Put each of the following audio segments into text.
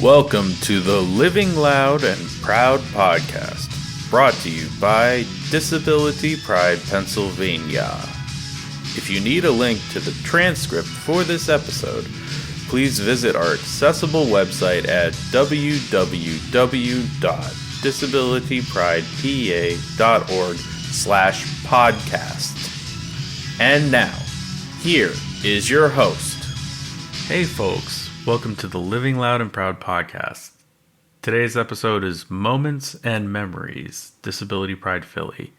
Welcome to the Living Loud and Proud podcast, brought to you by Disability Pride, Pennsylvania. If you need a link to the transcript for this episode, please visit our accessible website at www.disabilitypridepa.org/podcast. And now, here is your host. Hey folks. Welcome to the Living Loud and Proud podcast. Today's episode is Moments and Memories, Disability Pride Philly.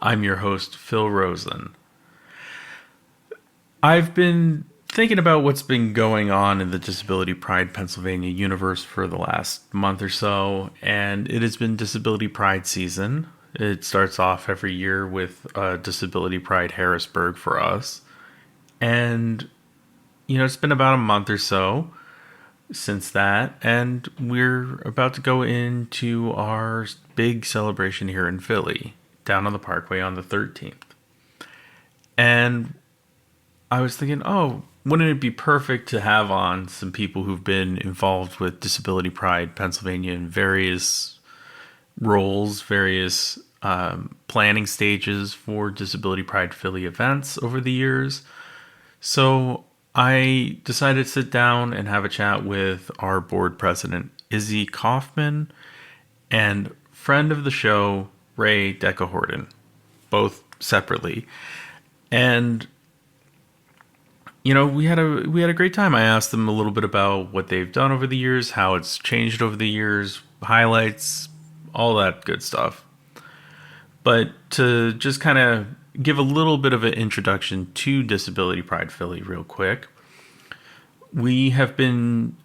I'm your host, Phill Rosen. I've been thinking about what's been going on in the Disability Pride Pennsylvania universe for the last month or so, and it has been Disability Pride season. It starts off every year with Disability Pride Harrisburg for us, and it's been about a month or so since that, and we're about to go into our big celebration here in Philly, down on the Parkway on the 13th. And I was thinking, wouldn't it be perfect to have on some people who've been involved with Disability Pride Pennsylvania in various roles, various planning stages for Disability Pride Philly events over the years. So I decided to sit down and have a chat with our board president, Izzy Kaufman, and friend of the show, Ray DECA Horton, both separately. And, we had a great time. I asked them a little bit about what they've done over the years, how it's changed over the years, highlights, all that good stuff. But to just kind of give a little bit of an introduction to Disability Pride Philly real quick. We have been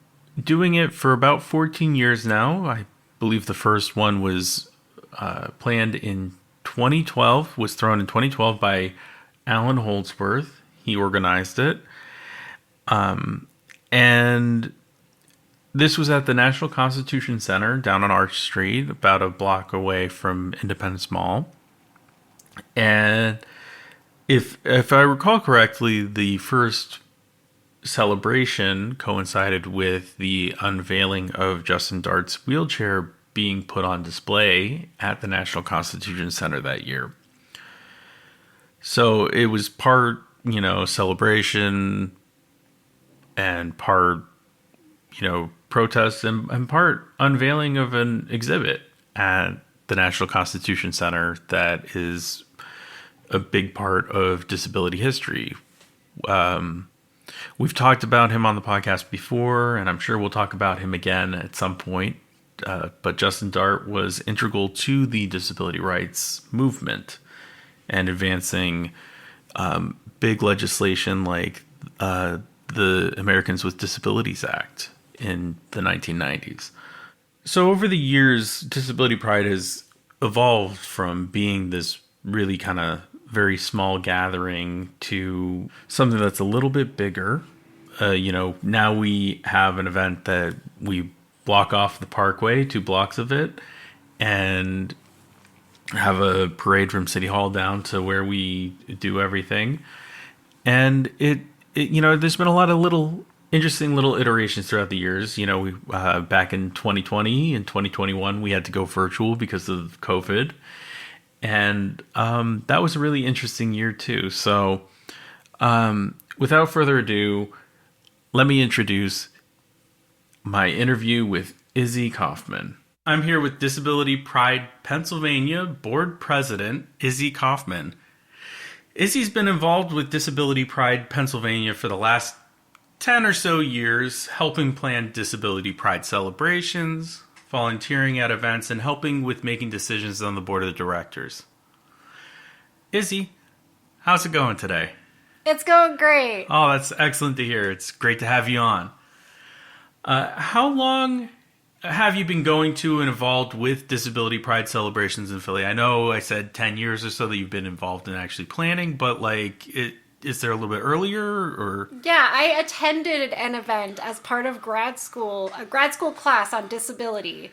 doing it for about 14 years now. I believe the first one was planned in 2012, was thrown in 2012 by Alan Holdsworth. He organized it. And this was at the National Constitution Center down on Arch Street, about a block away from Independence Mall. And if I recall correctly, the first celebration coincided with the unveiling of Justin Dart's wheelchair being put on display at the National Constitution Center that year. So it was part, celebration and part, protest and part unveiling of an exhibit at the National Constitution Center that is a big part of disability history. We've talked about him on the podcast before, and I'm sure we'll talk about him again at some point. But Justin Dart was integral to the disability rights movement and advancing big legislation like the Americans with Disabilities Act in the 1990s. So over the years, Disability Pride has evolved from being this really kind of very small gathering to something that's a little bit bigger. Now we have an event that we block off the Parkway, 2 blocks of it, and have a parade from City Hall down to where we do everything. And there's been a lot of interesting little iterations throughout the years. We back in 2020 and 2021, we had to go virtual because of COVID. And that was a really interesting year too. So without further ado, let me introduce my interview with Izzy Kaufman. I'm here with Disability Pride Pennsylvania Board President Izzy Kaufman. Izzy's been involved with Disability Pride Pennsylvania for the last 10 or so years, helping plan Disability Pride celebrations, volunteering at events, and helping with making decisions on the board of directors. Izzy, how's it going today? It's going great. Oh, that's excellent to hear. It's great to have you on. How long have you been going to and involved with Disability Pride celebrations in Philly? I know I said 10 years or so that you've been involved in actually planning, but is there a little bit earlier or? Yeah, I attended an event as part of a grad school class on disability,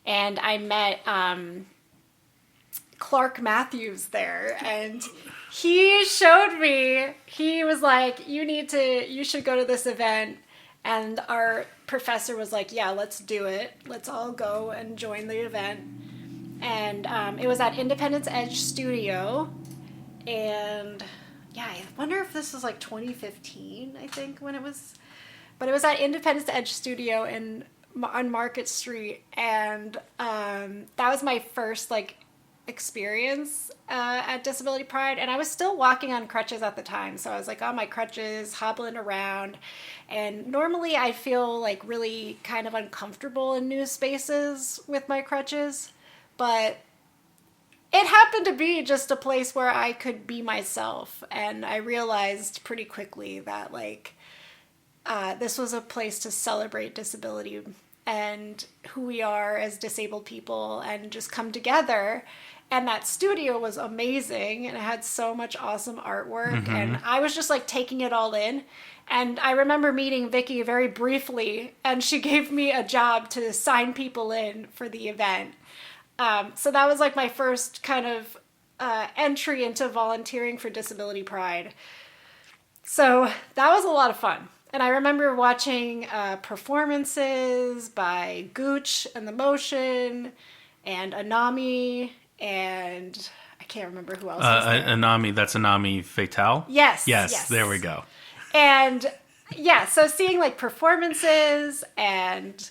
and I met Clark Matthews there, and he showed me, he was like, you should go to this event. And our professor was like, yeah, let's do it. Let's all go and join the event. And it was at Independence Edge Studio. And yeah, I wonder if this was like 2015, I think, when it was. But it was at Independence Edge Studio on Market Street. And that was my first like experience at Disability Pride, and I was still walking on crutches at the time, so I was like on my crutches hobbling around, and normally I feel like really kind of uncomfortable in new spaces with my crutches, but it happened to be just a place where I could be myself, and I realized pretty quickly that like this was a place to celebrate disability and who we are as disabled people and just come together. And that studio was amazing, and it had so much awesome artwork, and I was just like taking it all in. And I remember meeting Vicky very briefly, and she gave me a job to sign people in for the event. So that was like my first kind of entry into volunteering for Disability Pride. So that was a lot of fun. And I remember watching performances by Gooch and The Motion and Anami, and I can't remember who else was there. Anami, that's Anami Fatale? Yes. There we go. And yeah, so seeing like performances, and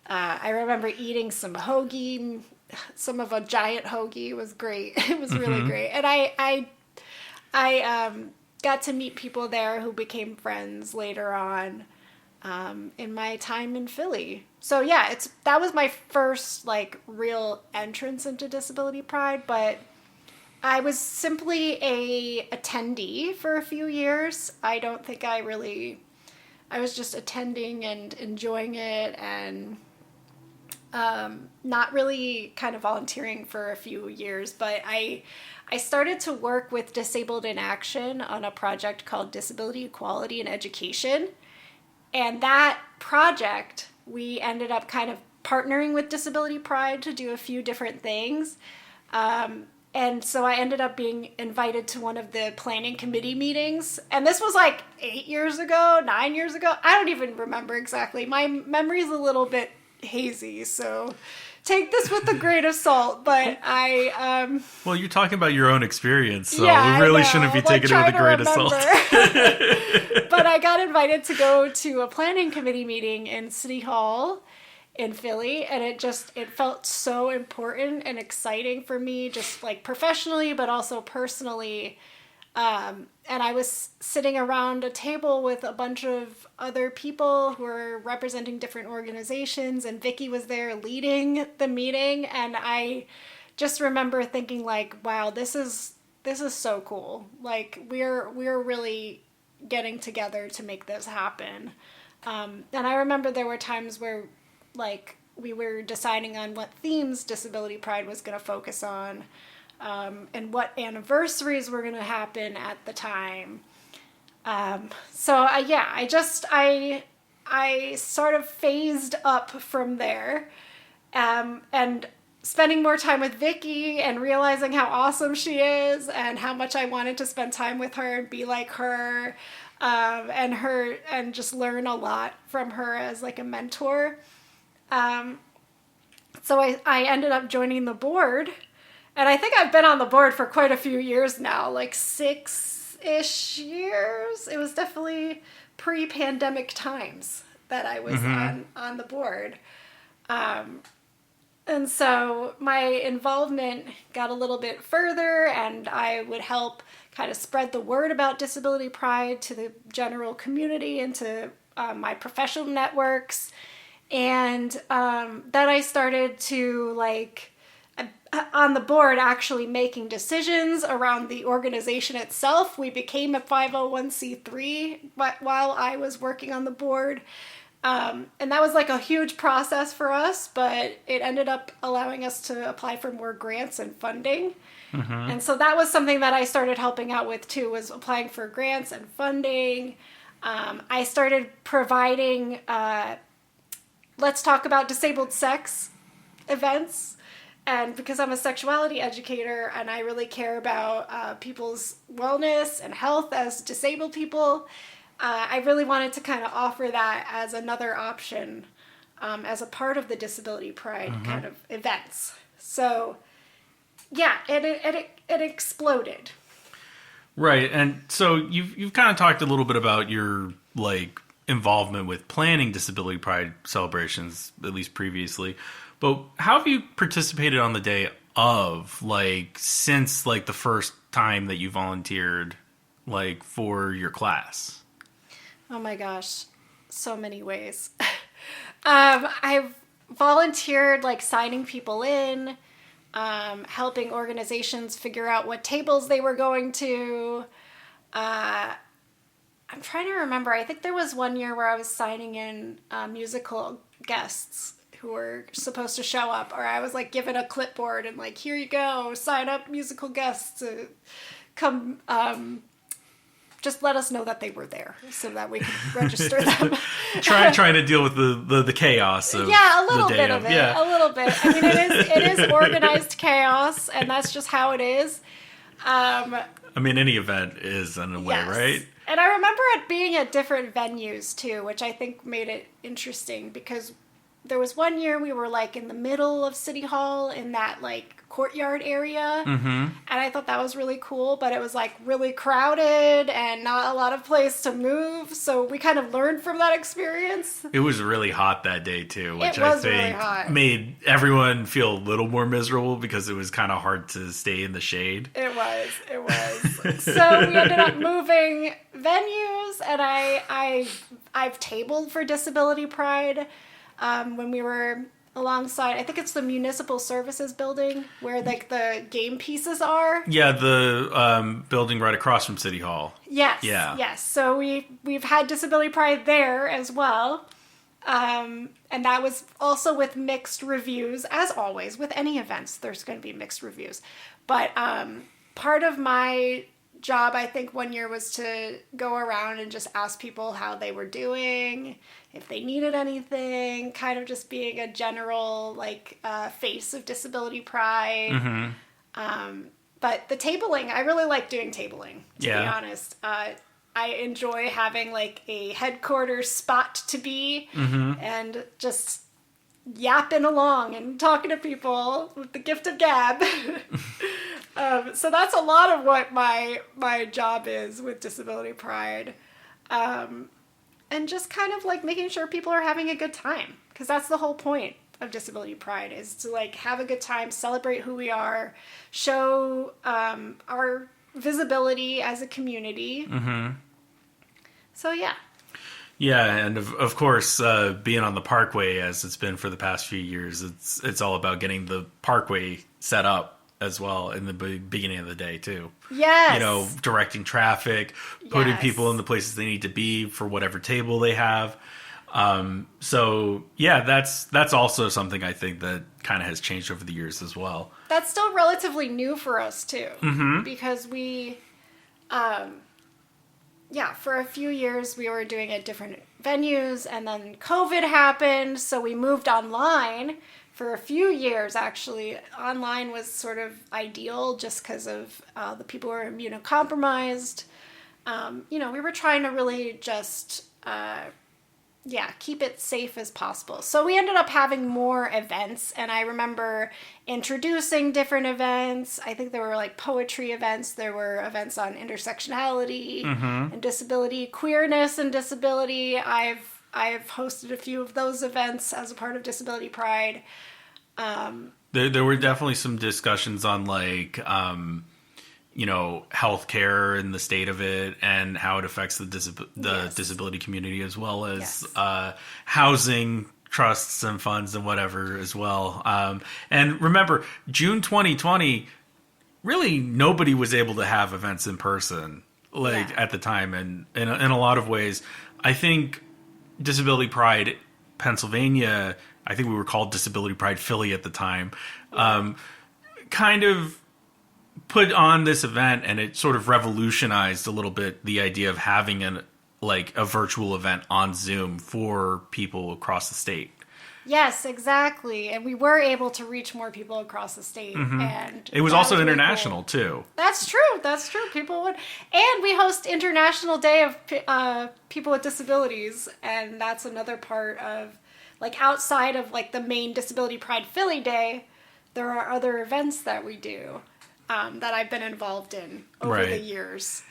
I remember eating some hoagie, some of a giant hoagie was great. It was really great. And I got to meet people there who became friends later on in my time in Philly. So yeah, that was my first like real entrance into Disability Pride, but I was simply a attendee for a few years. I don't think I was just attending and enjoying it, and not really kind of volunteering for a few years, but I started to work with Disabled in Action on a project called Disability Equality in Education. And that project, we ended up kind of partnering with Disability Pride to do a few different things. And so I ended up being invited to one of the planning committee meetings. And this was like 9 years ago. I don't even remember exactly. My memory's a little bit hazy, so take this with a grain of salt. But well, you're talking about your own experience, so yeah, we really shouldn't be taking it with a grain of salt. But I got invited to go to a planning committee meeting in City Hall in Philly, and it felt so important and exciting for me, just like professionally, but also personally. And I was sitting around a table with a bunch of other people who were representing different organizations, and Vicky was there leading the meeting, and I just remember thinking like, wow, this is so cool. Like we're really getting together to make this happen. And I remember there were times where like we were deciding on what themes Disability Pride was going to focus on. And what anniversaries were going to happen at the time. So I sort of phased up from there, and spending more time with Vicky and realizing how awesome she is and how much I wanted to spend time with her and be like her, and just learn a lot from her as like a mentor. So I ended up joining the board. And I think I've been on the board for quite a few years now, like 6-ish years. It was definitely pre-pandemic times that I was on the board. And so my involvement got a little bit further, and I would help kind of spread the word about Disability Pride to the general community and to my professional networks. And then I started to on the board actually making decisions around the organization itself. We became a 501c3 while I was working on the board. And that was like a huge process for us, but it ended up allowing us to apply for more grants and funding. And so that was something that I started helping out with too, was applying for grants and funding. I started providing Let's Talk About Disabled Sex events. And because I'm a sexuality educator and I really care about people's wellness and health as disabled people, I really wanted to kind of offer that as another option as a part of the Disability Pride kind of events. So, yeah, it exploded. Right, and so you've kind of talked a little bit about your involvement with planning Disability Pride celebrations, at least previously. But how have you participated on the day of, since the first time that you volunteered, for your class? Oh my gosh, so many ways. I've volunteered signing people in, helping organizations figure out what tables they were going to. I'm trying to remember. I think there was one year where I was signing in musical guests who were supposed to show up, or I was given a clipboard and here you go, sign up musical guests to come. Just let us know that they were there so that we could register them. Trying to deal with the chaos of a little the day bit of it. Yeah. A little bit. I mean, it is organized chaos, and that's just how it is. I mean, any event is in a way, yes. Right? And I remember it being at different venues too, which I think made it interesting because there was one year we were in the middle of City Hall in that courtyard area. And I thought that was really cool, but it was really crowded and not a lot of place to move. So we kind of learned from that experience. It was really hot that day too, which I think really hot. Made everyone feel a little more miserable because it was kind of hard to stay in the shade. It was. So we ended up moving venues, and I've tabled for Disability Pride when we were alongside, I think it's the Municipal Services building where the game pieces are. Yeah, the building right across from City Hall. Yes. Yeah. Yes. So we've had Disability Pride there as well. And that was also with mixed reviews. As always, with any events, there's going to be mixed reviews. But part of my job, I think, one year was to go around and just ask people how they were doing, if they needed anything, kind of just being a general face of Disability Pride. But the tabling, I really like doing tabling, to be honest. I enjoy having a headquarters spot to be and just yapping along and talking to people with the gift of gab. So that's a lot of what my job is with Disability Pride. And just kind of making sure people are having a good time, because that's the whole point of Disability Pride, is to have a good time, celebrate who we are, show our visibility as a community. So yeah. Yeah, and of course, being on the Parkway as it's been for the past few years, it's all about getting the Parkway set up as well in the beginning of the day too. Yes. Directing traffic, putting people in the places they need to be for whatever table they have. So yeah, that's also something I think that kind of has changed over the years as well. That's still relatively new for us too, because we, for a few years we were doing it at different venues, and then COVID happened, so we moved online. For a few years, actually, online was sort of ideal just because of the people who were immunocompromised. We were trying to really just, keep it safe as possible. So we ended up having more events, and I remember introducing different events. I think there were poetry events. There were events on intersectionality and disability, queerness and disability. I've hosted a few of those events as a part of Disability Pride. There were definitely some discussions on healthcare and the state of it and how it affects the disability community, as well as housing trusts and funds and whatever as well. And remember, June 2020, really nobody was able to have events in person at the time, and in a lot of ways, I think Disability Pride Pennsylvania, I think we were called Disability Pride Philly at the time, kind of put on this event, and it sort of revolutionized a little bit the idea of having a virtual event on Zoom for people across the state. Yes, exactly. And we were able to reach more people across the state. And It was that also really international, cool. too. That's true. That's true. People would. And we host International Day of People with Disabilities. And that's another part of, like, outside of, like, the main Disability Pride Philly Day, there are other events that we do that I've been involved in over the years.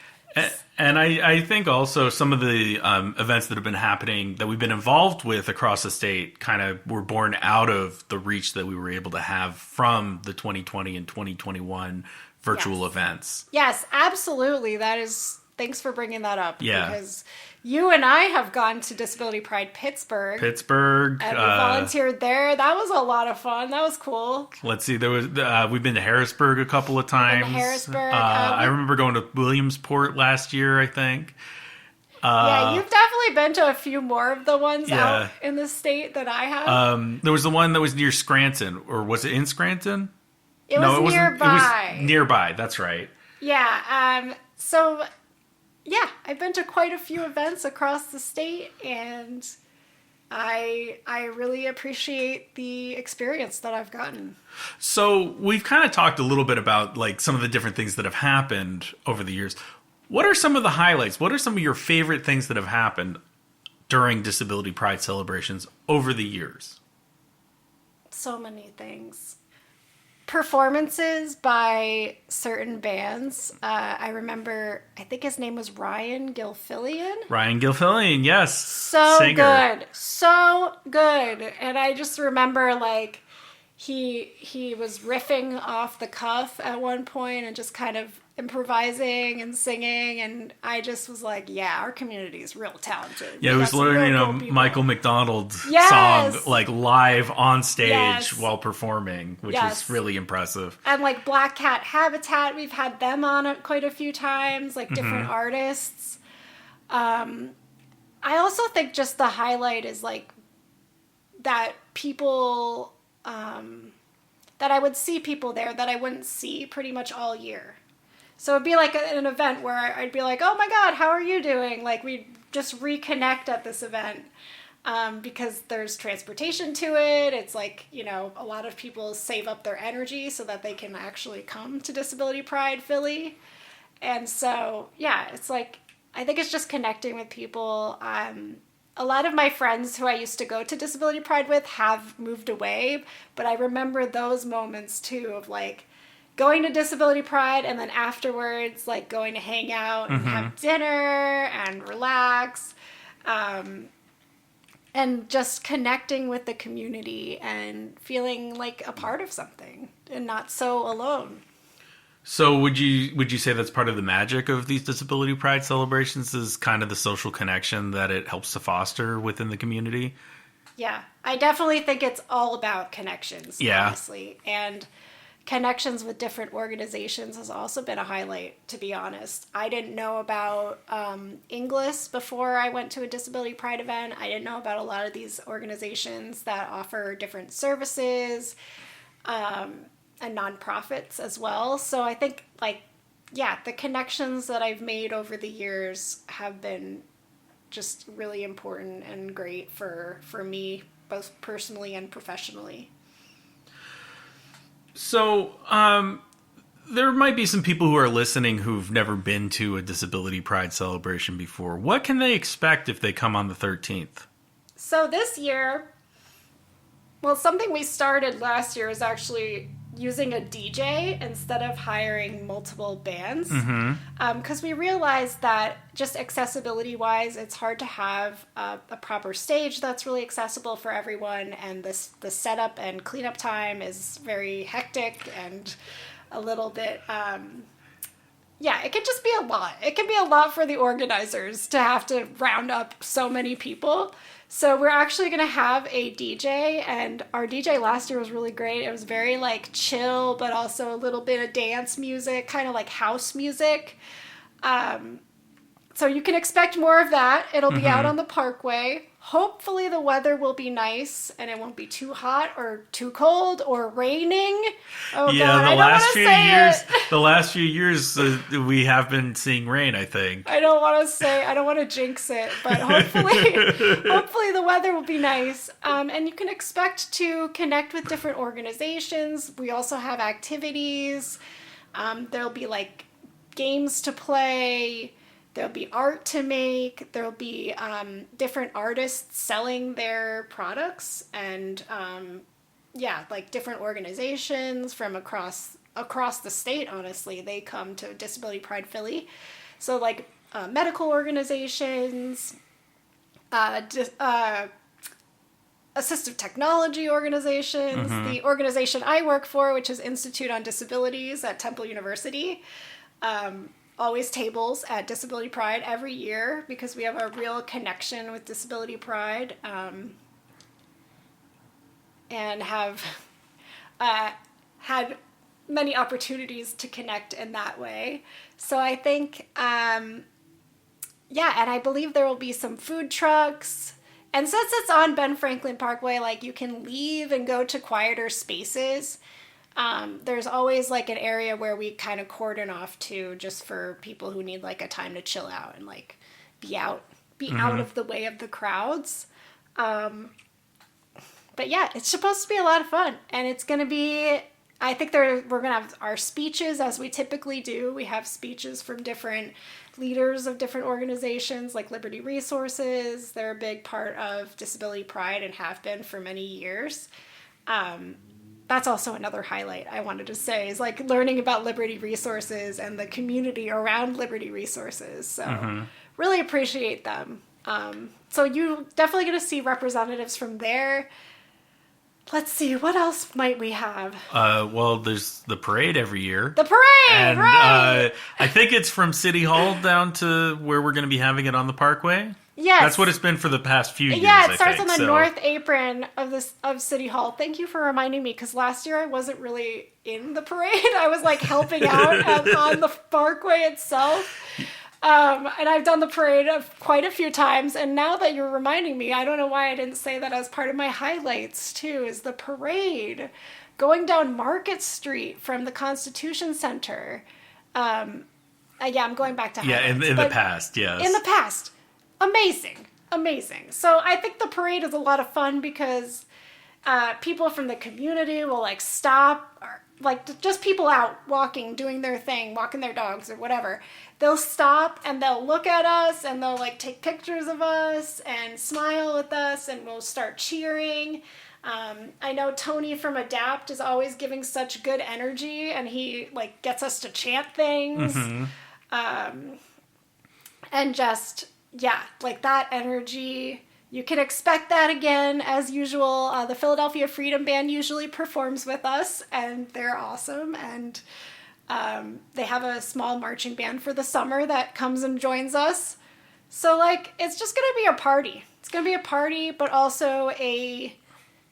And I think also some of the events that have been happening that we've been involved with across the state kind of were born out of the reach that we were able to have from the 2020 and 2021 virtual events. Yes, absolutely. Thanks for bringing that up. Yeah. Because you and I have gone to Disability Pride Pittsburgh. Pittsburgh. And we volunteered there. That was a lot of fun. That was cool. Let's see. There was we've been to Harrisburg a couple of times. Harrisburg. I remember going to Williamsport last year, I think. Yeah, you've definitely been to a few more of the ones out in the state than I have. There was the one that was near Scranton, or was it in Scranton? It was nearby. It was nearby. That's right. Yeah. So, yeah, I've been to quite a few events across the state, and I really appreciate the experience that I've gotten. So we've kind of talked a little bit about like some of the different things that have happened over the years. What are some of the highlights? What are some of your favorite things that have happened during Disability Pride celebrations over the years? So many things. Performances by certain bands. I remember, I think his name was Ryan Gilfillian. Ryan Gilfillian, yes. So good. So good. And I just remember, like, he was riffing off the cuff at one point and just kind of improvising and singing, and I just was like, yeah, our community is real talented. Yeah, it was learning, Michael McDonald's song, like, live on stage while performing, which was really impressive. And, like, Black Cat Habitat, we've had them on quite a few times, like, different artists. I also think just the highlight is, like, that people, that I would see people there that I wouldn't see pretty much all year. So it'd be like an event where I'd be like, oh my God, how are you doing? Like, we'd just reconnect at this event because there's transportation to it. It's like, you know, a lot of people save up their energy so that they can actually come to Disability Pride Philly. And so, yeah, it's like, I think it's just connecting with people. A lot of my friends who I used to go to Disability Pride with have moved away, but I remember those moments too of like, going to Disability Pride and then afterwards, like, going to hang out and have dinner and relax, and just connecting with the community and feeling like a part of something and not so alone. So would you say that's part of the magic of these Disability Pride celebrations is kind of the social connection that it helps to foster within the community? Yeah, I definitely think it's all about connections, honestly. And connections with different organizations has also been a highlight, to be honest. I didn't know about Inglis before I went to a Disability Pride event. I didn't know about a lot of these organizations that offer different services and nonprofits as well. So I think, like, yeah, the connections that I've made over the years have been just really important and great for me, both personally and professionally. So, there might be some people who are listening who've never been to a Disability Pride celebration before. What can they expect if they come on the 13th? So this year, well, something we started last year is actually using a DJ instead of hiring multiple bands. Because we realized that just accessibility-wise, it's hard to have a proper stage that's really accessible for everyone, and the setup and cleanup time is very hectic and a little bit, it could just be a lot. It can be a lot for the organizers to have to round up so many people. So we're actually going to have a DJ, and our DJ last year was really great. It was very, like, chill, but also a little bit of dance music, kind of like house music. So you can expect more of that. It'll be out on the Parkway. Hopefully the weather will be nice and it won't be too hot or too cold or raining. Oh Yeah, God, the I don't last want to few say years, it. the last few years, we have been seeing rain, I think. I don't want to say, I don't want to jinx it, but hopefully the weather will be nice. And you can expect to connect with different organizations. We also have activities. There'll be like games to play. There'll be art to make. There'll be different artists selling their products, and like different organizations from across the state. Honestly, they come to Disability Pride Philly. So like medical organizations, assistive technology organizations, the organization I work for, which is Institute on Disabilities at Temple University. Always tables at Disability Pride every year because we have a real connection with Disability Pride, and have had many opportunities to connect in that way. So I think, and I believe there will be some food trucks. And since it's on Ben Franklin Parkway, like you can leave and go to quieter spaces. There's always like an area where we kind of cordon off to, just for people who need like a time to chill out and like be out of the way of the crowds. But yeah, it's supposed to be a lot of fun, and it's going to be, I think we're going to have our speeches as we typically do. We have speeches from different leaders of different organizations like Liberty Resources. They're a big part of Disability Pride and have been for many years. That's also another highlight I wanted to say, is like learning about Liberty Resources and the community around Liberty Resources. So really appreciate them. So you're definitely going to see representatives from there. Let's see, what else might we have? Well, there's the parade every year. The parade, and, right! I think it's from City Hall down to where we're going to be having it on the Parkway. Yes. That's what it's been for the past few years, Yeah, it starts I think, on the north apron of City Hall. Thank you for reminding me, because last year I wasn't really in the parade. I was like helping out on the Parkway itself. And I've done the parade quite a few times. And now that you're reminding me, I don't know why I didn't say that as part of my highlights too, is the parade going down Market Street from the Constitution Center. I'm going back to highlights. Yeah, in the past, yes. In the past. Amazing. So I think the parade is a lot of fun because people from the community will like stop, or like just people out walking, doing their thing, walking their dogs or whatever. They'll stop and they'll look at us and they'll like take pictures of us and smile with us, and we'll start cheering. I know Tony from Adapt is always giving such good energy, and he like gets us to chant things. And just, like that energy. You can expect that again, as usual. The Philadelphia Freedom Band usually performs with us, and they're awesome. And they have a small marching band for the summer that comes and joins us. So, like, it's just going to be a party. It's going to be a party, but also a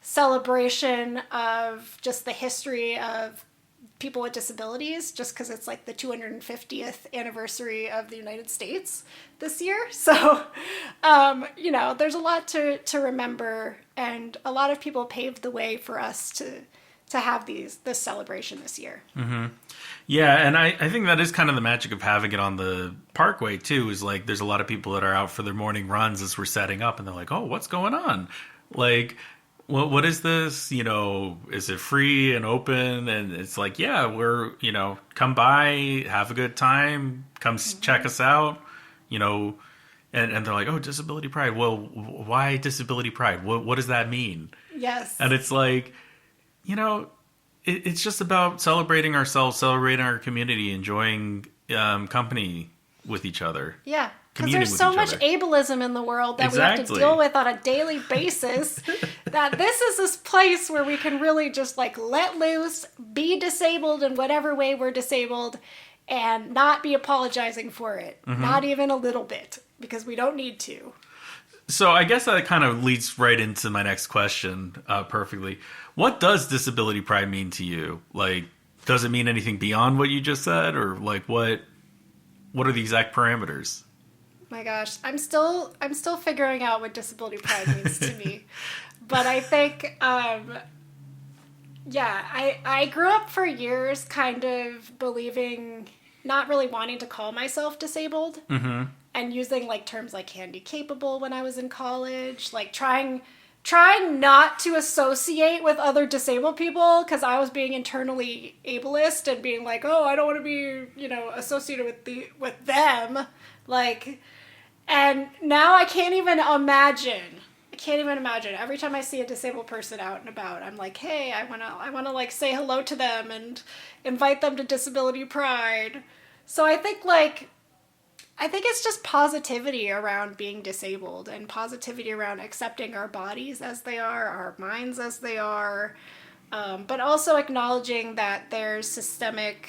celebration of just the history of people with disabilities, just because it's like the 250th anniversary of the United States this year. So, there's a lot to remember, and a lot of people paved the way for us to have this celebration this year. Yeah, and I think that is kind of the magic of having it on the Parkway too, is like there's a lot of people that are out for their morning runs as we're setting up, and they're like, oh, what's going on? Like, what is this? Is it free and open? And it's like, yeah, we're, come by, have a good time, come check us out, and they're like, oh, Disability Pride. Well, why Disability Pride? What does that mean? Yes. And it's like, it's just about celebrating ourselves, celebrating our community, enjoying company with each other. Yeah. Because there's so much ableism in the world that we have to deal with on a daily basis, that this place where we can really just like let loose, be disabled in whatever way we're disabled, and not be apologizing for it. Not even a little bit, because we don't need to. So I guess that kind of leads right into my next question perfectly. What does Disability Pride mean to you? Like, does it mean anything beyond what you just said? Or like what are the exact parameters? My gosh, I'm still figuring out what disability pride means to me. But I think, yeah, I grew up for years kind of believing, not really wanting to call myself disabled, and using like terms like handy capable when I was in college, like trying not to associate with other disabled people because I was being internally ableist and being like, oh, I don't want to be, associated with them, like. And now I can't even imagine. Every time I see a disabled person out and about, I'm like, hey, I wanna like say hello to them and invite them to Disability Pride. So I think it's just positivity around being disabled and positivity around accepting our bodies as they are, our minds as they are, but also acknowledging that there's systemic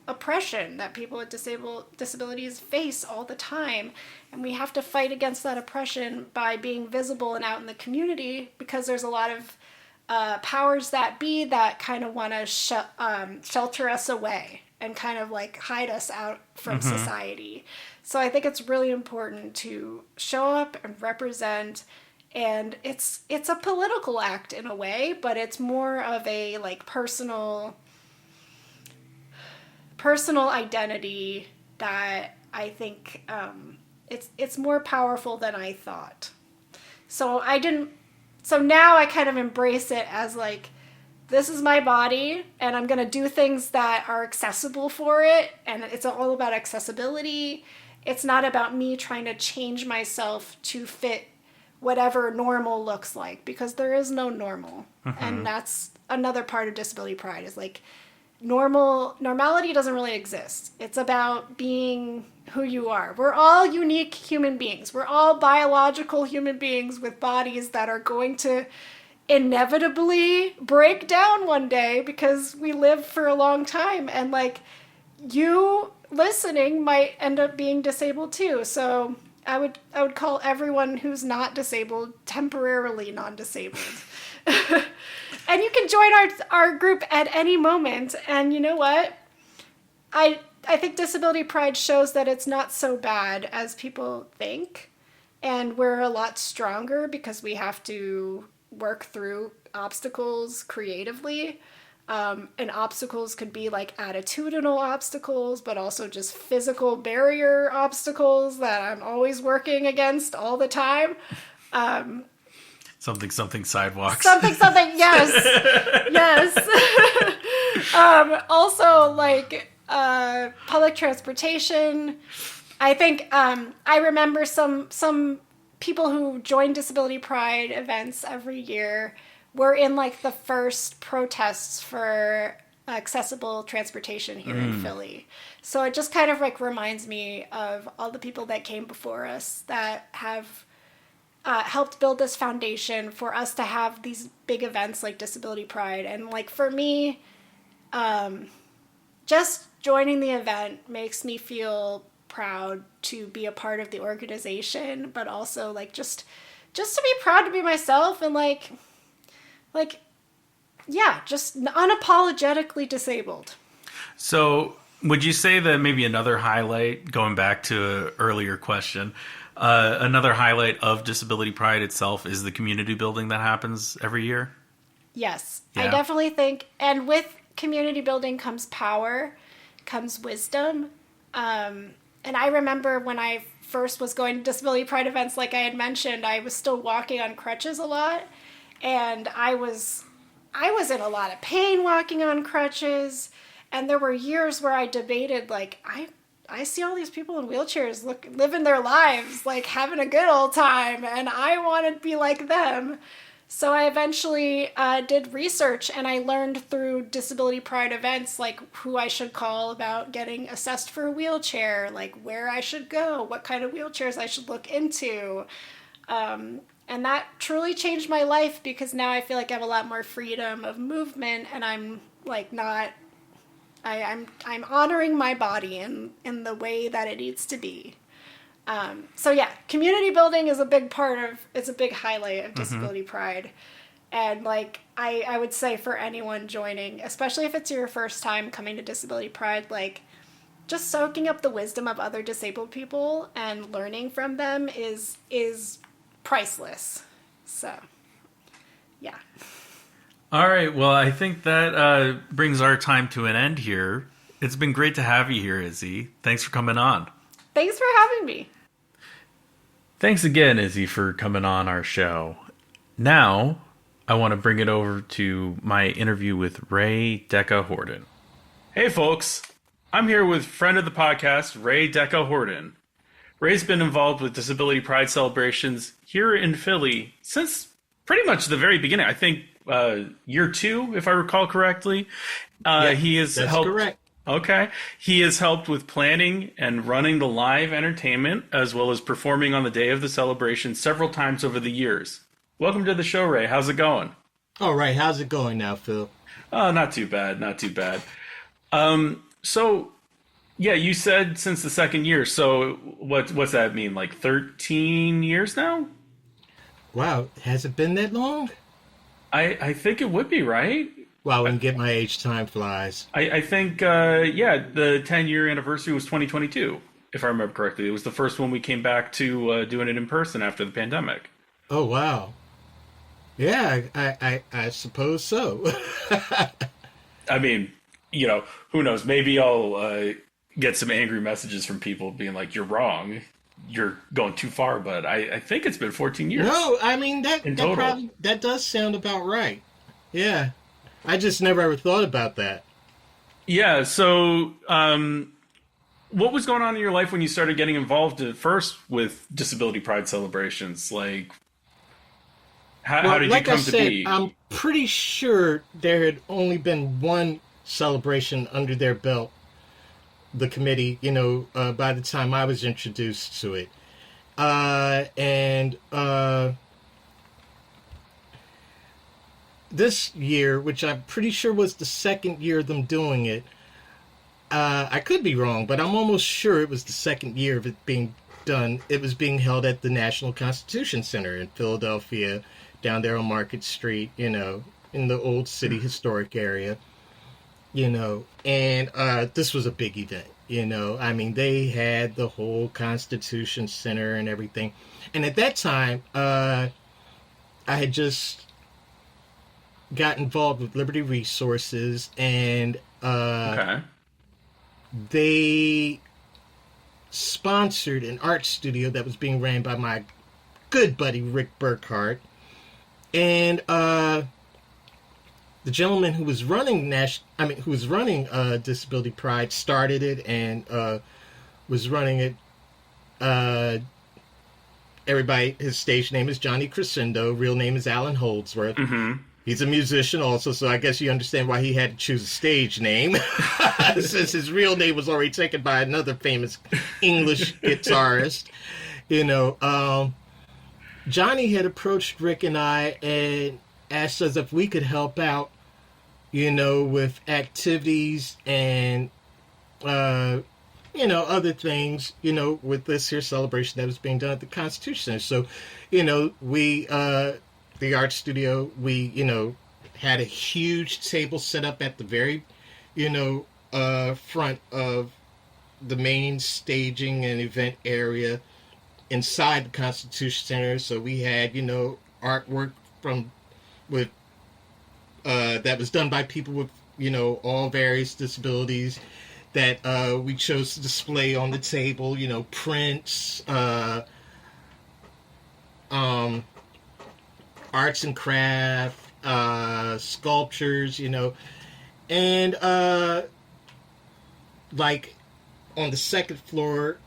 oppression that people with disabilities face all the time, and we have to fight against that oppression by being visible and out in the community, because there's a lot of powers that be that kind of want to shelter us away and kind of like hide us out from society. So I think it's really important to show up and represent, and it's a political act in a way, but it's more of a like personal identity that I think it's more powerful than I thought. So now I kind of embrace it as like, this is my body and I'm going to do things that are accessible for it. And it's all about accessibility. It's not about me trying to change myself to fit whatever normal looks like, because there is no normal. And that's another part of disability pride, is like, normality doesn't really exist. It's about being who you are. We're all unique human beings. We're all biological human beings with bodies that are going to inevitably break down one day, because we live for a long time, and like, you listening might end up being disabled too. So I would call everyone who's not disabled temporarily non-disabled. And you can join our group at any moment. And you know what? I think Disability Pride shows that it's not so bad as people think. And we're a lot stronger because we have to work through obstacles creatively. And obstacles could be like attitudinal obstacles, but also just physical barrier obstacles that I'm always working against all the time. Something sidewalks. Something, yes. Yes. Also, like, public transportation. I think, I remember some people who join Disability Pride events every year were in, like, the first protests for accessible transportation here in Philly. So it just kind of, like, reminds me of all the people that came before us that have helped build this foundation for us to have these big events like Disability Pride. And like, for me, just joining the event makes me feel proud to be a part of the organization, but also like just to be proud to be myself, and like yeah, just unapologetically disabled. So would you say that maybe another highlight, going back to an earlier question, another highlight of Disability Pride itself is the community building that happens every year? Yes, yeah. I definitely think, and with community building comes power, comes wisdom. And I remember when I first was going to Disability Pride events, like I had mentioned, I was still walking on crutches a lot, and I was in a lot of pain walking on crutches, and there were years where I debated, like, I see all these people in wheelchairs living their lives, like having a good old time, and I want to be like them. So I eventually did research, and I learned through Disability Pride events, like, who I should call about getting assessed for a wheelchair, like where I should go, what kind of wheelchairs I should look into. And that truly changed my life, because now I feel like I have a lot more freedom of movement, and I'm like not... I'm honoring my body in the way that it needs to be. So yeah, community building is a big it's a big highlight of Disability Pride. And like, I would say for anyone joining, especially if it's your first time coming to Disability Pride, like, just soaking up the wisdom of other disabled people and learning from them is priceless. So, yeah. All right. Well, I think that brings our time to an end here. It's been great to have you here, Izzy. Thanks for coming on. Thanks for having me. Thanks again, Izzy, for coming on our show. Now, I want to bring it over to my interview with Ray DECA Horton. Hey, folks. I'm here with friend of the podcast, Ray DECA Horton. Ray's been involved with Disability Pride celebrations here in Philly since pretty much the very beginning. I think year 2, if I recall correctly. He has that's helped. Correct. Okay. He has helped with planning and running the live entertainment, as well as performing on the day of the celebration several times over the years. Welcome to the show, Ray. How's it going? All right. How's it going now, Phil? Oh, not too bad. Not too bad. So, yeah, you said since the second year. So what's that mean? Like 13 years now? Wow. Has it been that long? I think it would be, right? Wow, when get my age, time flies. I think, the 10-year anniversary was 2022, if I remember correctly. It was the first one we came back to doing it in person after the pandemic. Oh, wow. Yeah, I suppose so. I mean, who knows? Maybe I'll get some angry messages from people being like, you're wrong. You're going too far. But I think it's been 14 years. No, I mean, that does sound about right. Yeah. I just never ever thought about that. Yeah. So, what was going on in your life when you started getting involved at first with Disability Pride celebrations? Like, how did you come to be? I'm pretty sure there had only been one celebration under their belt, the committee, by the time I was introduced to it. This year, which I'm pretty sure was the second year of them doing it, I could be wrong, but I'm almost sure it was the second year of it being done. It was being held at the National Constitution Center in Philadelphia, down there on Market Street, in the old city historic area, and this was a big event, I mean, they had the whole Constitution Center and everything. And at that time, I had just got involved with Liberty Resources, and they sponsored an art studio that was being ran by my good buddy Rick Burkhart. And the gentleman who was running Disability Pride started it and was running it. Everybody, his stage name is Johnny Crescendo. Real name is Alan Holdsworth. Mm-hmm. He's a musician also, so I guess you understand why he had to choose a stage name, since his real name was already taken by another famous English guitarist. Johnny had approached Rick and I and asked us if we could help out, with activities and, other things, with this here celebration that was being done at the Constitution Center. So, we, the art studio, we, had a huge table set up at the very, front of the main staging and event area inside the Constitution Center. So we had, artwork that was done by people with, all various disabilities that we chose to display on the table, prints, arts and craft, sculptures, and like on the second floor,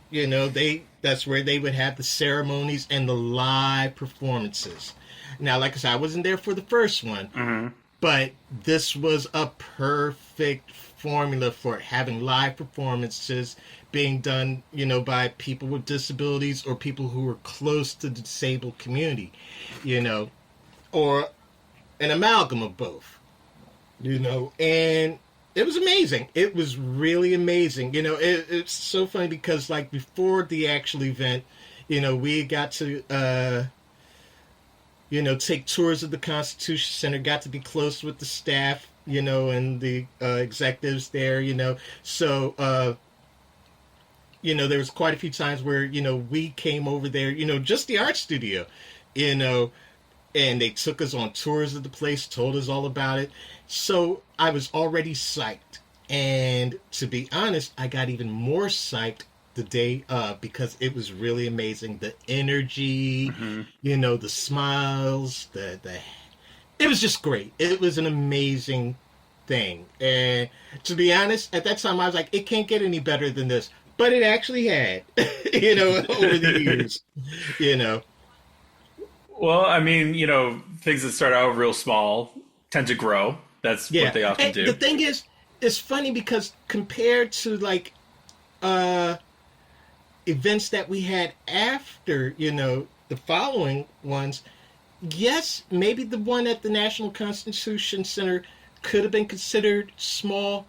that's where they would have the ceremonies and the live performances. Now, like I said, I wasn't there for the first one, but this was a perfect formula for having live performances being done, by people with disabilities or people who were close to the disabled community, or an amalgam of both, and it was amazing. It was really amazing. It's so funny because, like, before the actual event, we got to, take tours of the Constitution Center, got to be close with the staff, and the executives there, So there was quite a few times where, we came over there, just the art studio, you know, and they took us on tours of the place, told us all about it. So I was already psyched. And to be honest, I got even more psyched the day of because it was really amazing. The energy, the smiles, it was just great. It was an amazing thing. And to be honest, at that time I was like, it can't get any better than this. But it actually had, over the years, Well, I mean, things that start out real small tend to grow. That's what they often do. The thing is, it's funny because compared to like events that we had after, the following ones, yes, maybe the one at the National Constitution Center could have been considered small,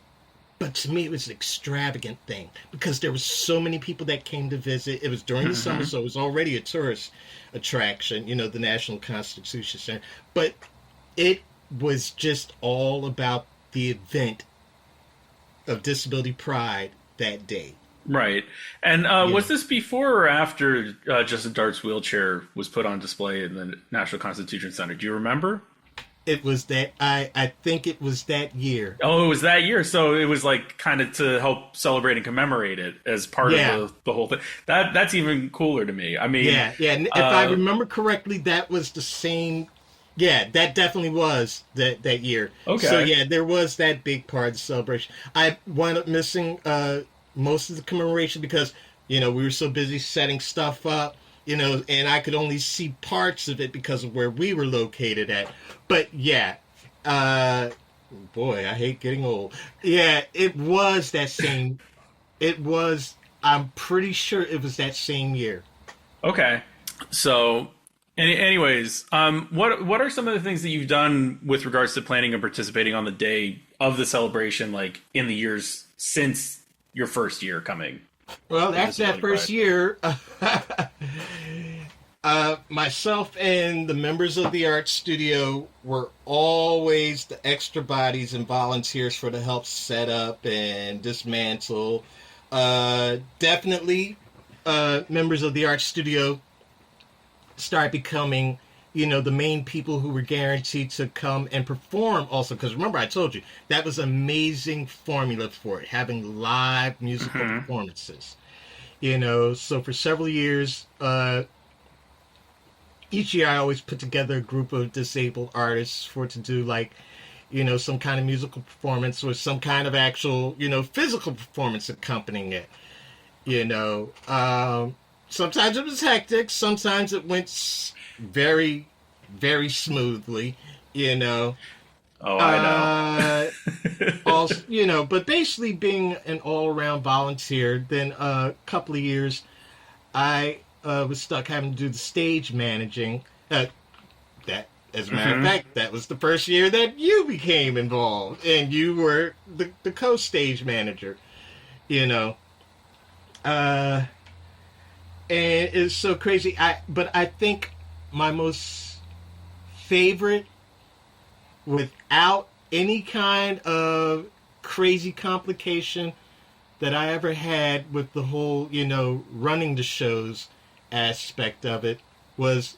but to me it was an extravagant thing because there was so many people that came to visit. It was during the summer, so it was already a tourist attraction, the National Constitution Center. But it was just all about the event of Disability Pride that day. Right. And was this before or after Justin Dart's wheelchair was put on display in the National Constitution Center? Do you remember? It was that, I think it was that year. Oh, it was that year. So it was like kind of to help celebrate and commemorate it as part of the whole thing. That's even cooler to me. I mean, yeah. And if I remember correctly, that was the same. Yeah, that definitely was that year. Okay. So yeah, there was that big part of the celebration. I wound up missing most of the commemoration because, we were so busy setting stuff up, and I could only see parts of it because of where we were located at. But yeah, boy, I hate getting old. Yeah, it was that same, I'm pretty sure it was that same year. Okay. So anyways, what are some of the things that you've done with regards to planning and participating on the day of the celebration, like in the years since your first year coming? Well, after that first year, myself and the members of the art studio were always the extra bodies and volunteers for the help set up and dismantle. Definitely, members of the art studio start becoming, the main people who were guaranteed to come and perform also. Because remember, I told you, that was amazing formula for it, having live musical performances. So for several years, each year I always put together a group of disabled artists to do like, some kind of musical performance or some kind of actual, physical performance accompanying it. Sometimes it was hectic. Sometimes it went very, very smoothly, Oh, I know. Also, but basically being an all-around volunteer, then a couple of years, I was stuck having to do the stage managing. As a matter of fact, that was the first year that you became involved, and you were the co-stage manager, And it's so crazy. But I think my most favorite, without any kind of crazy complication that I ever had with the whole, running the shows aspect of it, was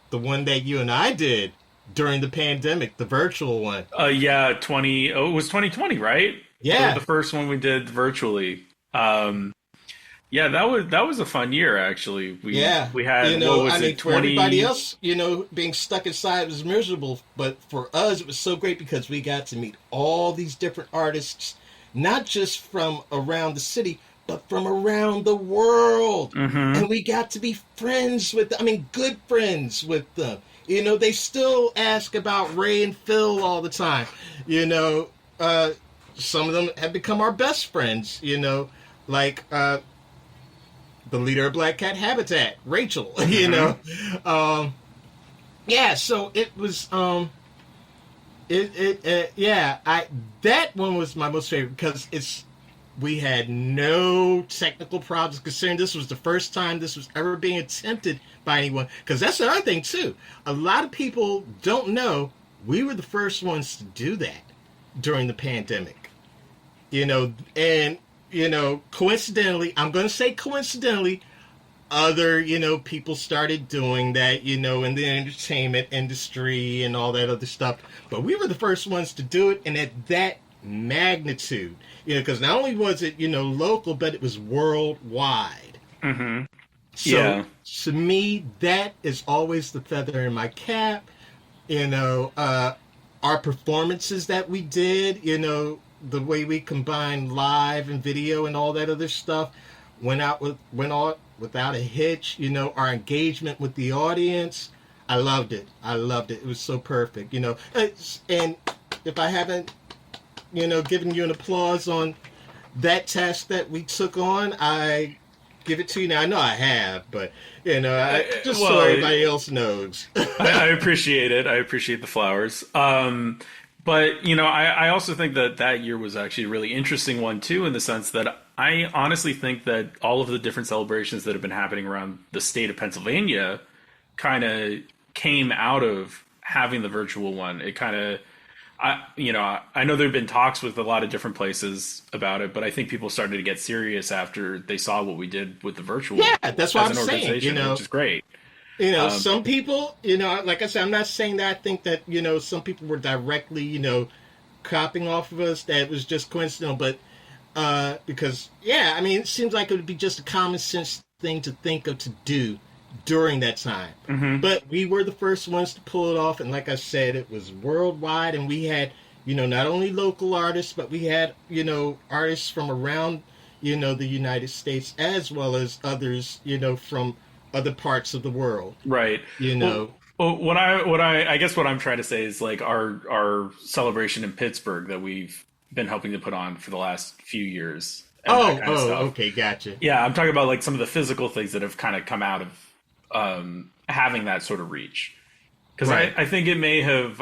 the one that you and I did during the pandemic, the virtual one. Yeah, it was 2020, right? Yeah. The first one we did virtually. Yeah, that was a fun year, actually. We had, for everybody else, being stuck inside was miserable. But for us, it was so great because we got to meet all these different artists, not just from around the city, but from around the world. And we got to be friends with them. Good friends with them. They still ask about Ray and Phill all the time. Some of them have become our best friends, like the leader of Black Cat Habitat, Rachel, yeah, so it was, that one was my most favorite because we had no technical problems, considering this was the first time this was ever being attempted by anyone. Because that's the other thing, too. A lot of people don't know we were the first ones to do that during the pandemic. And coincidentally, I'm going to say coincidentally, other, people started doing that, in the entertainment industry and all that other stuff. But we were the first ones to do it, and at that magnitude, because not only was it, local, but it was worldwide. Mm-hmm. So Yeah. to me, that is always the feather in my cap. Our performances that we did, the way we combined live and video and all that other stuff went out without a hitch. Our engagement with the audience, I loved it. It was so perfect. And if I haven't, given you an applause on that task that we took on, I give it to you now. I know I have, but so everybody else knows. I appreciate it. I appreciate the flowers. But I also think that year was actually a really interesting one too, in the sense that I honestly think that all of the different celebrations that have been happening around the state of Pennsylvania kind of came out of having the virtual one. It kind of, I know there have been talks with a lot of different places about it, but I think people started to get serious after they saw what we did with the virtual. Yeah, that's what I'm saying. Which is great. Some people, like I said, I'm not saying that I think that, some people were directly, copying off of us, that it was just coincidental, but because, it seems like it would be just a common sense thing to think of to do during that time. Mm-hmm. But we were the first ones to pull it off, and like I said, it was worldwide, and we had, not only local artists, but we had, artists from around, the United States, as well as others, from other parts of the world. Right. Well, I guess what I'm trying to say is, like, our celebration in Pittsburgh that we've been helping to put on for the last few years. Okay, gotcha. Yeah, I'm talking about, like, some of the physical things that have kind of come out of having that sort of reach, because right. I think it may have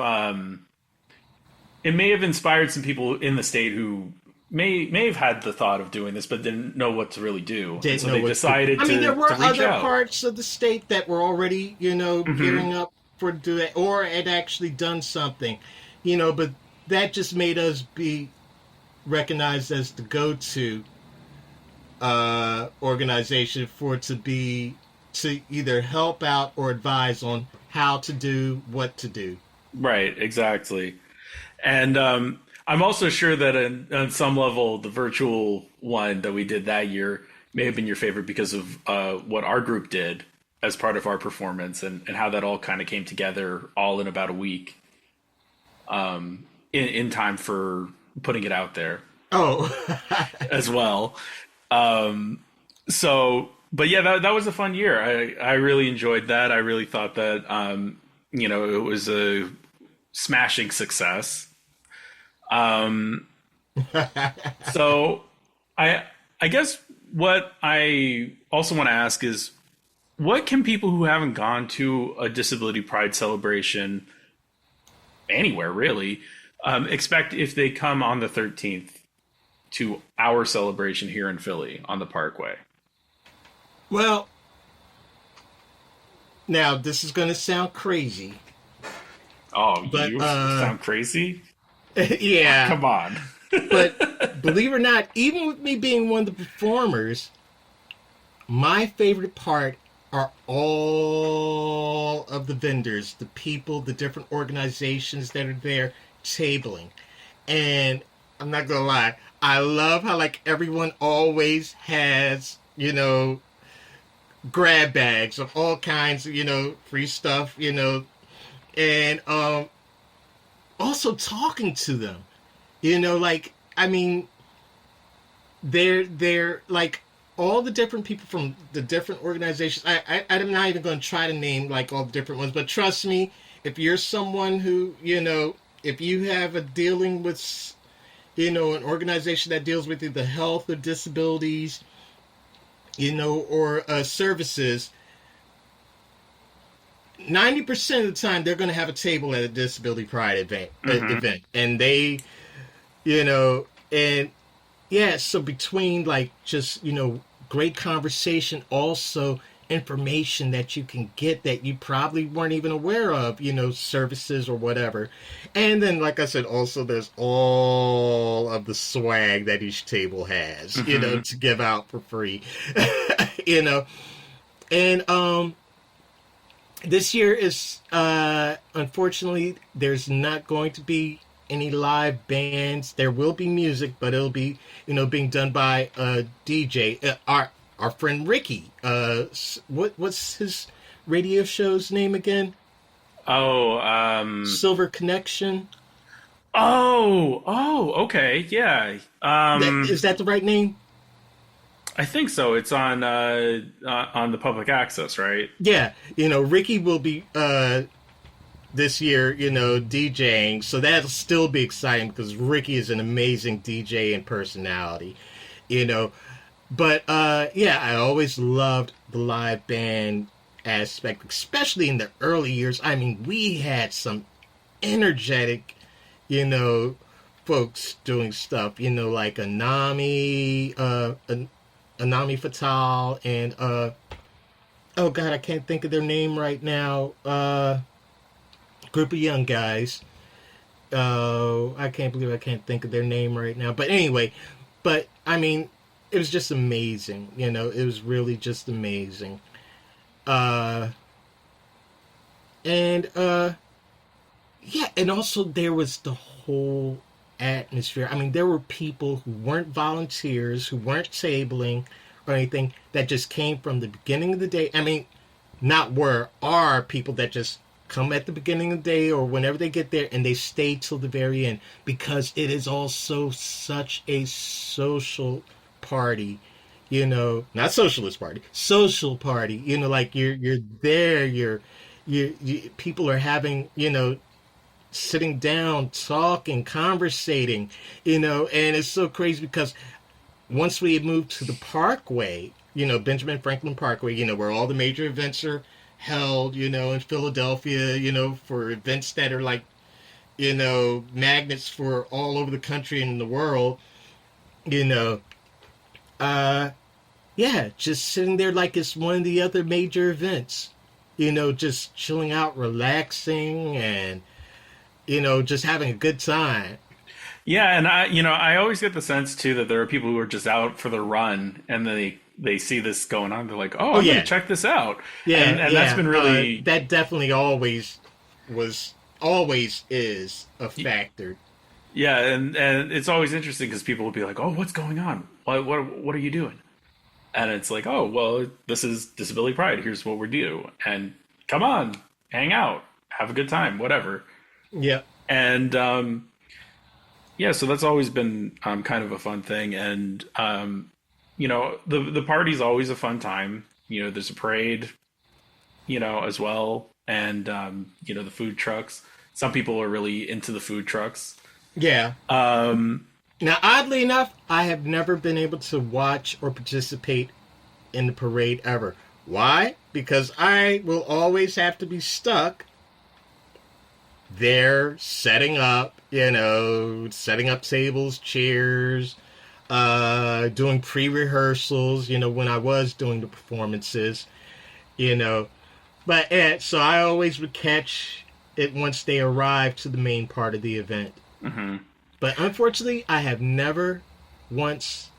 inspired some people in the state who may have had the thought of doing this but didn't know what to really do, and so they decided to. There were to reach other out. parts of the state that were already gearing up for do it, or had actually done something, but that just made us be recognized as the go-to organization to either help out or advise on how to do what to do. Right, exactly. And I'm also sure that on some level, the virtual one that we did that year may have been your favorite because of what our group did as part of our performance, and how that all kind of came together all in about a week, in time for putting it out there. Oh, as well. But yeah, that was a fun year. I really enjoyed that. I really thought that, it was a smashing success. So I guess what I also want to ask is, what can people who haven't gone to a Disability Pride celebration anywhere really expect if they come on the 13th to our celebration here in Philly on the Parkway? Well, now this is going to sound crazy. Oh, but, you sound crazy? Yeah. Come on. But believe it or not, even with me being one of the performers, my favorite part are all of the vendors, the people, the different organizations that are there tabling. And I'm not going to lie, I love how, like, everyone always has, grab bags of all kinds of, free stuff, and also talking to them, they're like all the different people from the different organizations. I'm not even going to try to name like all the different ones, but trust me, if you're someone who, if you have a dealing with, an organization that deals with either health or disabilities, or services, 90% of the time they're going to have a table at a Disability Pride event, and they, and yeah, so between like just, great conversation, also, information that you can get that you probably weren't even aware of, services or whatever. And then, like I said, also there's all of the swag that each table has, to give out for free, And this year is, unfortunately, there's not going to be any live bands. There will be music, but it'll be, being done by a DJ. Our friend Ricky. What's his radio show's name again? Silver Connection. Okay, yeah. Is that the right name? I think so. It's on the public access, right? Yeah, Ricky will be this year, DJing, so that'll still be exciting because Ricky is an amazing DJ and personality, But I always loved the live band aspect, especially in the early years. I mean, we had some energetic, folks doing stuff, like Anami Fatal, and oh god, I can't think of their name right now. Group of young guys. I can't believe I can't think of their name right now. But anyway, I mean, it was just amazing. It was really just amazing. And also there was the whole atmosphere. I mean, there were people who weren't volunteers, who weren't tabling or anything, that just came from the beginning of the day. I mean, are people that just come at the beginning of the day or whenever they get there, and they stay till the very end, because it is also such a social party, not socialist party, social party, like you're there, you people are having, sitting down, talking, conversating, and it's so crazy because once we moved to the Parkway, Benjamin Franklin Parkway, where all the major events are held, in Philadelphia, for events that are like, magnets for all over the country and the world, just sitting there like it's one of the other major events, just chilling out, relaxing, and, just having a good time. Yeah, and I always get the sense too that there are people who are just out for the run, and they see this going on. They're like, I'm gonna check this out. Yeah, and that's been really that definitely always is a factor. Yeah, and it's always interesting because people will be like, what's going on? What are you doing? And it's like, this is Disability Pride. Here's what we're doing, and come on, hang out, have a good time, whatever. Yeah, and so that's always been kind of a fun thing, and the party's always a fun time. There's a parade, as well, and the food trucks. Some people are really into the food trucks. Yeah. Now, oddly enough, I have never been able to watch or participate in the parade ever. Why? Because I will always have to be stuck there setting up tables, chairs, doing pre-rehearsals, when I was doing the performances, But so I always would catch it once they arrived to the main part of the event. Mm-hmm. But unfortunately, I have never once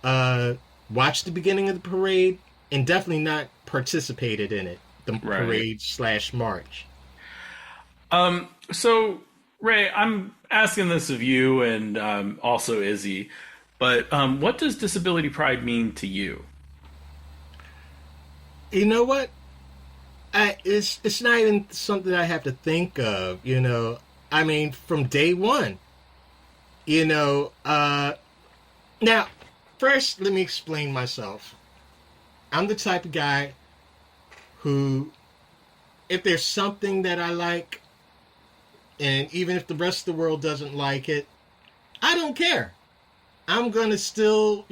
watched the beginning of the parade, and definitely not participated in it, the parade/march. So, Ray, I'm asking this of you and also Izzy, but what does Disability Pride mean to you? You know what? It's not even something I have to think of, I mean, from day one, Now, first, let me explain myself. I'm the type of guy who, if there's something that I like, and even if the rest of the world doesn't like it, I don't care. I'm going to still,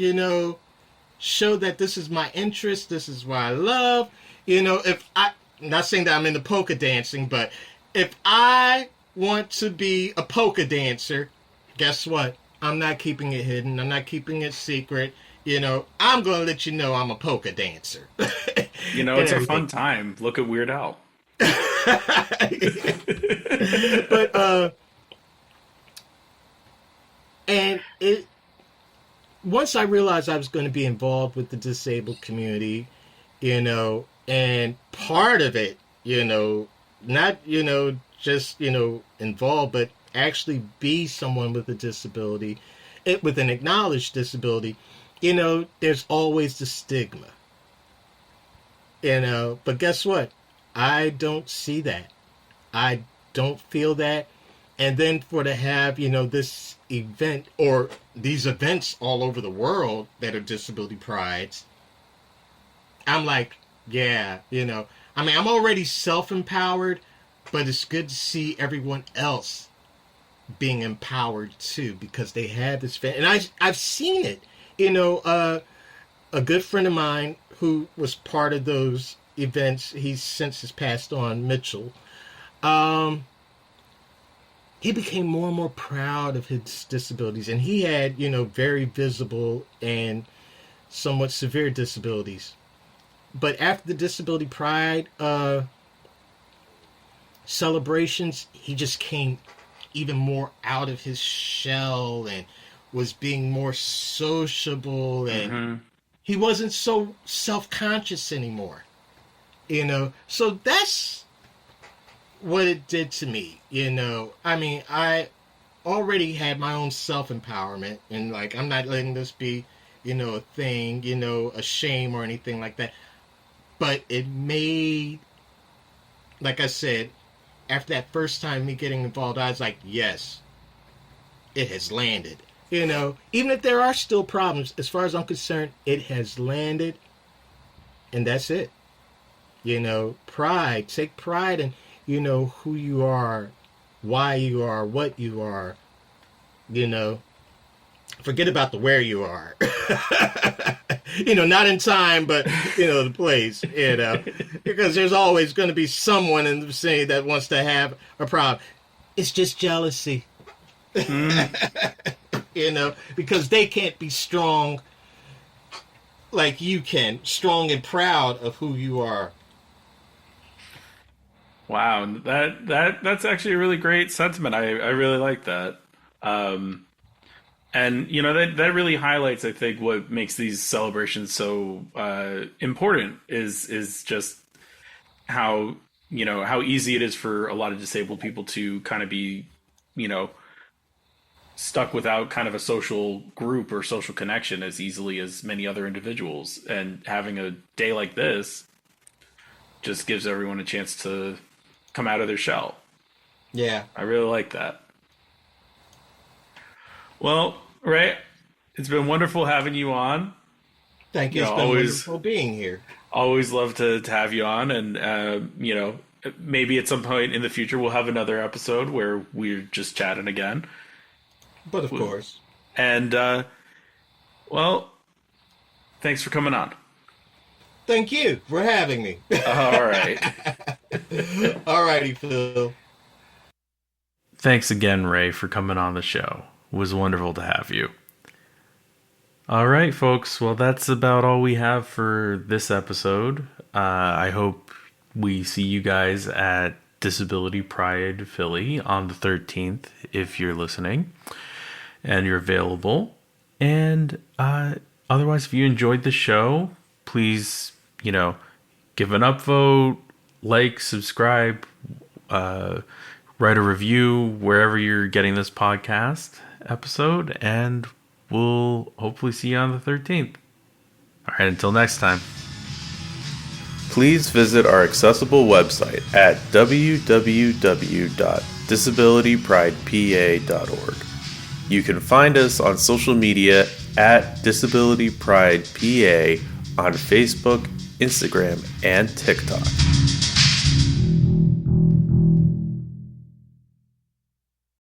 show that this is my interest, this is what I love. Not saying that I'm into polka dancing, but if I want to be a polka dancer, guess what? I'm not keeping it hidden. I'm not keeping it secret. I'm going to let you know I'm a polka dancer. It's a fun time. Look at Weird Al. But, and once I realized I was going to be involved with the disabled community, and part of it, not, just, involved, but actually be someone with a disability, with an acknowledged disability, there's always the stigma, but guess what? I don't see that. I don't feel that. And then to have, this event or these events all over the world that are disability prides, I'm like, yeah, I'm already self-empowered, but it's good to see everyone else being empowered too, because they have this, and I've seen it, a good friend of mine who was part of those events, he's since has passed on, Mitchell, he became more and more proud of his disabilities, and he had, very visible and somewhat severe disabilities. But after the disability pride celebrations, he just came even more out of his shell and was being more sociable, and he wasn't so self-conscious anymore. So that's what it did to me. I already had my own self-empowerment, and like, I'm not letting this be, a thing, a shame or anything like that. But it made, like I said, after that first time me getting involved, I was like, yes, it has landed. Even if there are still problems, as far as I'm concerned, it has landed, and that's it. Pride. Take pride in, who you are, why you are, what you are. Forget about the where you are. Not in time, but, the place, because there's always going to be someone in the vicinity that wants to have a problem. It's just jealousy. Because they can't be strong like you can, strong and proud of who you are. Wow, that's actually a really great sentiment. I really like that. And that really highlights, I think, what makes these celebrations so important is just how how easy it is for a lot of disabled people to kind of be stuck without kind of a social group or social connection as easily as many other individuals. And having a day like this just gives everyone a chance to come out of their shell. Yeah. I really like that. Well, Ray, it's been wonderful having you on. Thank you. It's been wonderful being here. Always love to have you on. And, maybe at some point in the future, we'll have another episode where we're just chatting again. But of course. And, thanks for coming on. Thank you for having me. All right. All righty, Phil. Thanks again, Ray, for coming on the show. It was wonderful to have you. All right, folks. Well, that's about all we have for this episode. I hope we see you guys at Disability Pride Philly on the 13th, if you're listening and you're available. And otherwise, if you enjoyed the show, please, give an upvote, like, subscribe, write a review wherever you're getting this podcast episode, and we'll hopefully see you on the 13th. All right, until next time. Please visit our accessible website at www.disabilitypridepa.org. You can find us on social media at Disability Pride PA on Facebook, Instagram, and TikTok.